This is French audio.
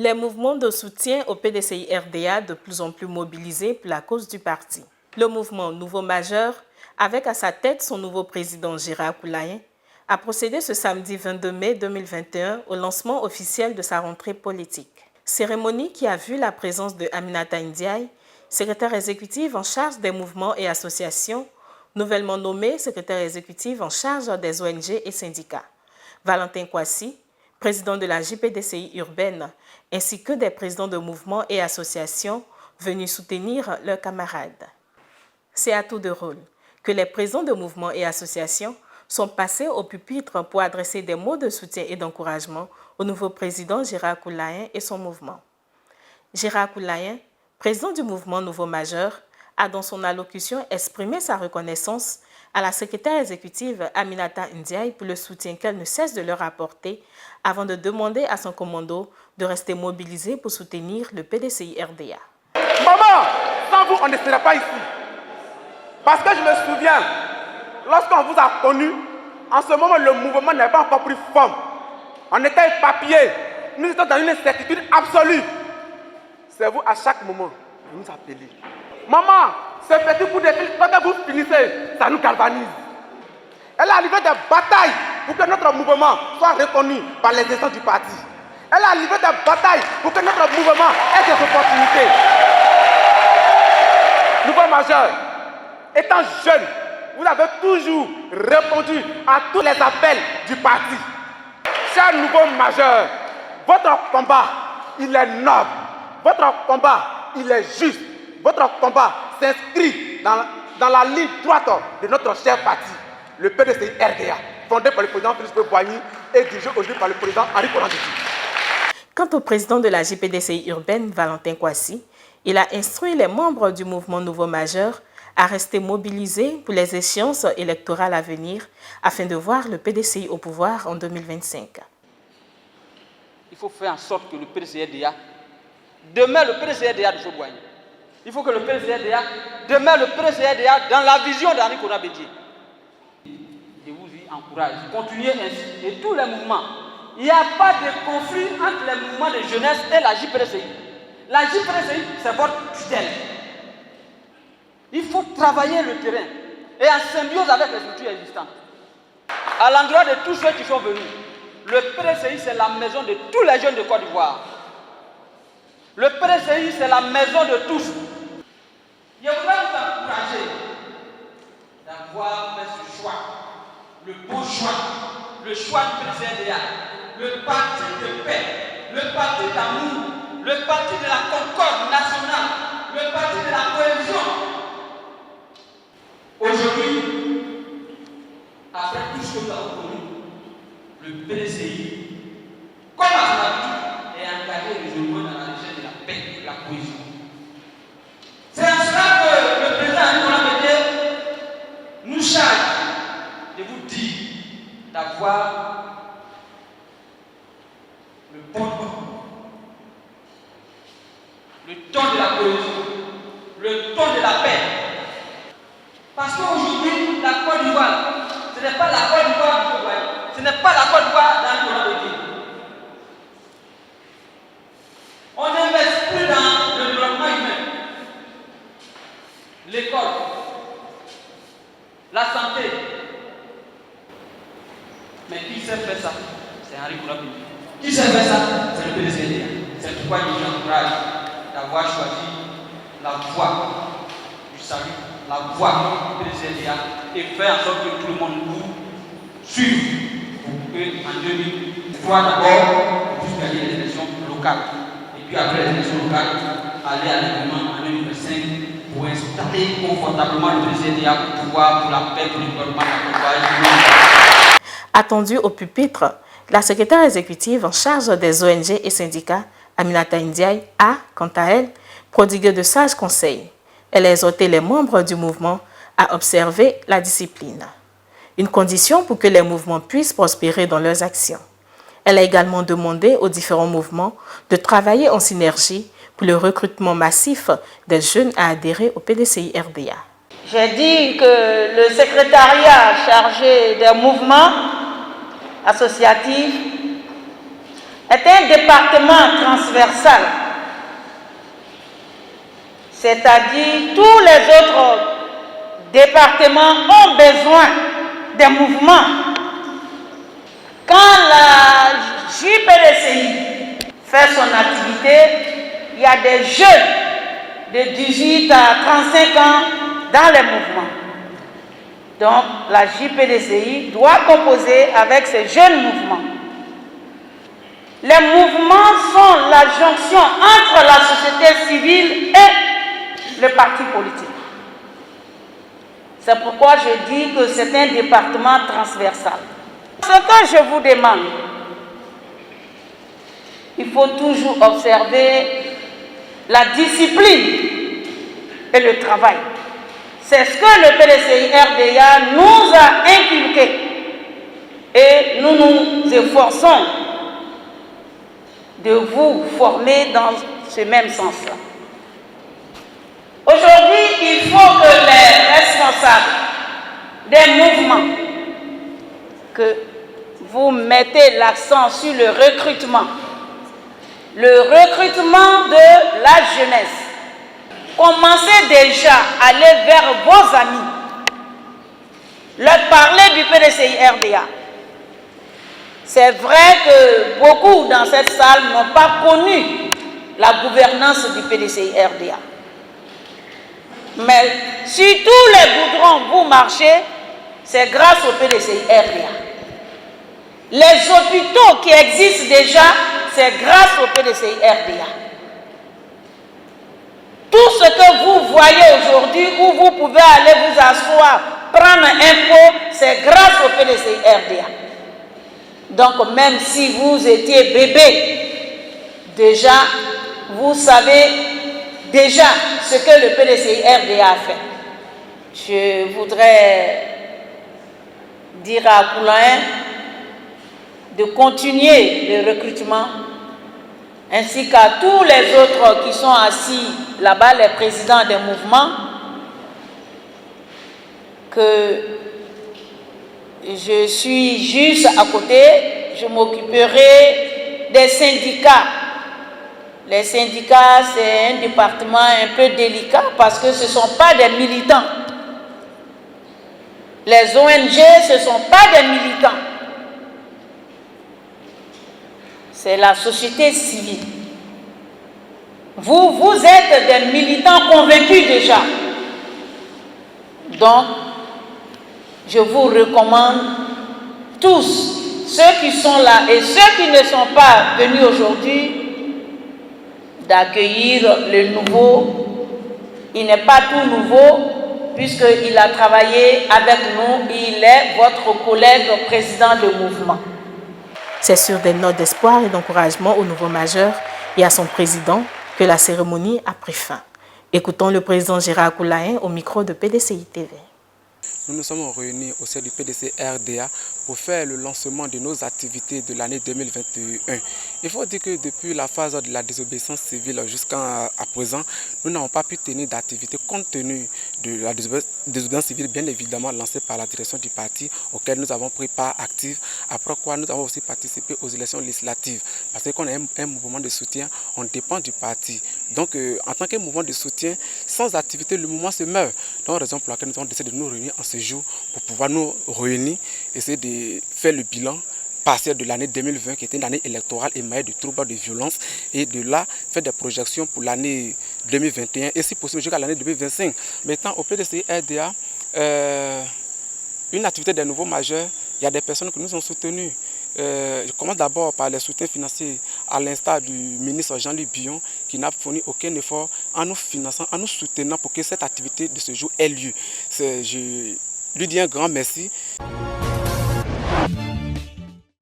Les mouvements de soutien au PDCI-RDA de plus en plus mobilisés pour la cause du parti. Le mouvement Nouveau Majeur, avec à sa tête son nouveau président Gérard Koulayen, a procédé ce samedi 22 mai 2021 au lancement officiel de sa rentrée politique. Cérémonie qui a vu la présence de Aminata Ndiaye, secrétaire exécutive en charge des mouvements et associations, nouvellement nommée secrétaire exécutive en charge des ONG et syndicats, Valentin Kwasi, président de la JPDCI urbaine, ainsi que des présidents de mouvements et associations venus soutenir leurs camarades. C'est à tour de rôle que les présidents de mouvements et associations sont passés au pupitre pour adresser des mots de soutien et d'encouragement au nouveau président Gérard Koulayen et son mouvement. Gérard Koulayen, président du mouvement Nouveau Majeur, a dans son allocution exprimé sa reconnaissance à la secrétaire exécutive Aminata Ndiaye pour le soutien qu'elle ne cesse de leur apporter avant de demander à son commando de rester mobilisé pour soutenir le PDCI-RDA. Maman, sans vous, on ne serait pas ici. Parce que je me souviens, lorsqu'on vous a connu, en ce moment, le mouvement n'avait pas encore pris forme. On était éparpillés. Nous étions dans une incertitude absolue. C'est vous, à chaque moment, vous nous appelez. Maman, ce petit coup de fil, quand vous finissez, ça nous galvanise. Elle a livré des batailles pour que notre mouvement soit reconnu par les instances du parti. Elle a livré des batailles pour que notre mouvement ait des opportunités. Nouveau Majeur, étant jeune, vous avez toujours répondu à tous les appels du parti. Cher Nouveau Majeur, votre combat, il est noble. Votre combat, il est juste. Votre combat s'inscrit dans la ligne droite de notre cher parti, le PDCI-RDA, fondé par le président Félix Boigny et dirigé aujourd'hui par le président Henri Konan Bédié. Quant au président de la JPDCI urbaine, Valentin Kwasi, il a instruit les membres du mouvement Nouveau Majeur à rester mobilisés pour les échéances électorales à venir afin de voir le PDCI au pouvoir en 2025. Il faut faire en sorte que le PDCI-RDA demeure le PDCI-RDA de Boigny. Il faut que le PDCI-RDA demeure le PDCI-RDA dans la vision d'Henri Konan Bédié. Je vous y encourage, continuez ainsi. Et tous les mouvements, il n'y a pas de conflit entre les mouvements de jeunesse et la JPDCI. La JPDCI, c'est votre tutelle. Il faut travailler le terrain et en symbiose avec les structures existantes. À l'endroit de tous ceux qui sont venus, le PDCI, c'est la maison de tous les jeunes de Côte d'Ivoire. Le PDCI, c'est la maison de tous. Je voudrais vous encourager d'avoir fait ce choix, le beau choix, le choix du PDCI-RDA, le parti de paix, le parti d'amour, le parti de la concorde nationale, le parti de la cohésion. Aujourd'hui, après tout ce que nous avons connu, le PDCI, comme à son habitude, est engagé résolument dans la recherche de la paix et de la cohésion. C'est en cela que le président Henri Konan Bédié nous charge de vous dire d'avoir le bon ton, le ton de la cohésion, le ton de la paix. Parce qu'aujourd'hui, la Côte d'Ivoire, ce n'est pas la Côte d'Ivoire du Boigny, ce n'est pas la Côte d'Ivoire d'Henri Konan Bédié. On n'investit plus dans le développement humain, l'école, la santé. Mais qui sait faire ça? C'est Henri Konan Bédié. Qui sait faire ça? C'est le PDCI. C'est pourquoi je vous encourage d'avoir choisi la voie du salut, la voie du PDCI et faire en sorte que tout le monde vous suive pour qu'en 2003 d'abord, on puisse gagner les élections locales. Et puis après les élections locales, aller à l'événement en 2025 pour installer confortablement le PDCI pour pouvoir, pour la paix, pour le développement de la Côte d'Ivoire. Attendue au pupitre, la secrétaire exécutive en charge des ONG et syndicats, Aminata Ndiaye, a, quant à elle, prodigué de sages conseils. Elle a exhorté les membres du mouvement à observer la discipline, une condition pour que les mouvements puissent prospérer dans leurs actions. Elle a également demandé aux différents mouvements de travailler en synergie pour le recrutement massif des jeunes à adhérer au PDCI-RDA. J'ai dit que le secrétariat chargé des mouvements associatifs est un département transversal, c'est-à-dire tous les autres départements ont besoin des mouvements. Quand la JPDCI fait son activité, il y a des jeunes de 18 à 35 ans dans les mouvements. Donc la JPDCI doit composer avec ces jeunes mouvements. Les mouvements sont la jonction entre la société civile et le parti politique. C'est pourquoi je dis que c'est un département transversal. Ce que je vous demande, il faut toujours observer la discipline et le travail. C'est ce que le PDCI-RDA nous a inculqué et nous nous efforçons de vous former dans ce même sens-là. Aujourd'hui, il faut que les responsables des mouvements, que vous mettez l'accent sur le recrutement de la jeunesse. Commencez déjà à aller vers vos amis, leur parler du PDCI-RDA. C'est vrai que beaucoup dans cette salle n'ont pas connu la gouvernance du PDCI-RDA. Mais si tous les goudrons vous marchez, c'est grâce au PDCI-RDA. Les hôpitaux qui existent déjà, c'est grâce au PDCI-RDA. Tout ce que vous voyez aujourd'hui, où vous pouvez aller vous asseoir, prendre un pot, c'est grâce au PDCI-RDA. Donc même si vous étiez bébé, déjà, vous savez déjà ce que le PDCI-RDA a fait. Je voudrais dire à Koulain de continuer le recrutement, ainsi qu'à tous les autres qui sont assis là-bas, les présidents des mouvements, que je suis juste à côté, je m'occuperai des syndicats. Les syndicats, c'est un département un peu délicat parce que ce ne sont pas des militants. Les ONG, ce ne sont pas des militants. C'est la société civile. Vous êtes des militants convaincus déjà. Donc, je vous recommande tous, ceux qui sont là et ceux qui ne sont pas venus aujourd'hui, d'accueillir le nouveau. Il n'est pas tout nouveau, puisqu'il a travaillé avec nous, il est votre collègue président de mouvement. C'est sur des notes d'espoir et d'encouragement au nouveau majeur et à son président que la cérémonie a pris fin. Écoutons le président Gérard Koulain au micro de PDCI TV. Nous nous sommes réunis au sein du PDCI-RDA pour faire le lancement de nos activités de l'année 2021. Il faut dire que depuis la phase de la désobéissance civile jusqu'à présent, nous n'avons pas pu tenir d'activité compte tenu de la désobéissance civile bien évidemment lancée par la direction du parti auquel nous avons pris part active, après quoi nous avons aussi participé aux élections législatives. Parce qu'on est un mouvement de soutien, on dépend du parti. Donc en tant que mouvement de soutien, sans activité, le mouvement se meurt. Donc raison pour laquelle nous avons décidé de nous réunir en ce jour pour pouvoir nous réunir, essayer de faire le bilan partiel de l'année 2020 qui était une année électorale émaillée de troubles, de violences et de là faire des projections pour l'année 2021 et si possible jusqu'à l'année 2025. Maintenant au PDCI-RDA, une activité des nouveaux majeurs, il y a des personnes qui nous ont soutenus. Je commence d'abord par les soutiens financiers, à l'instar du ministre Jean-Louis Billon, qui n'a fourni aucun effort en nous finançant, en nous soutenant pour que cette activité de ce jour ait lieu. Je lui dis un grand merci.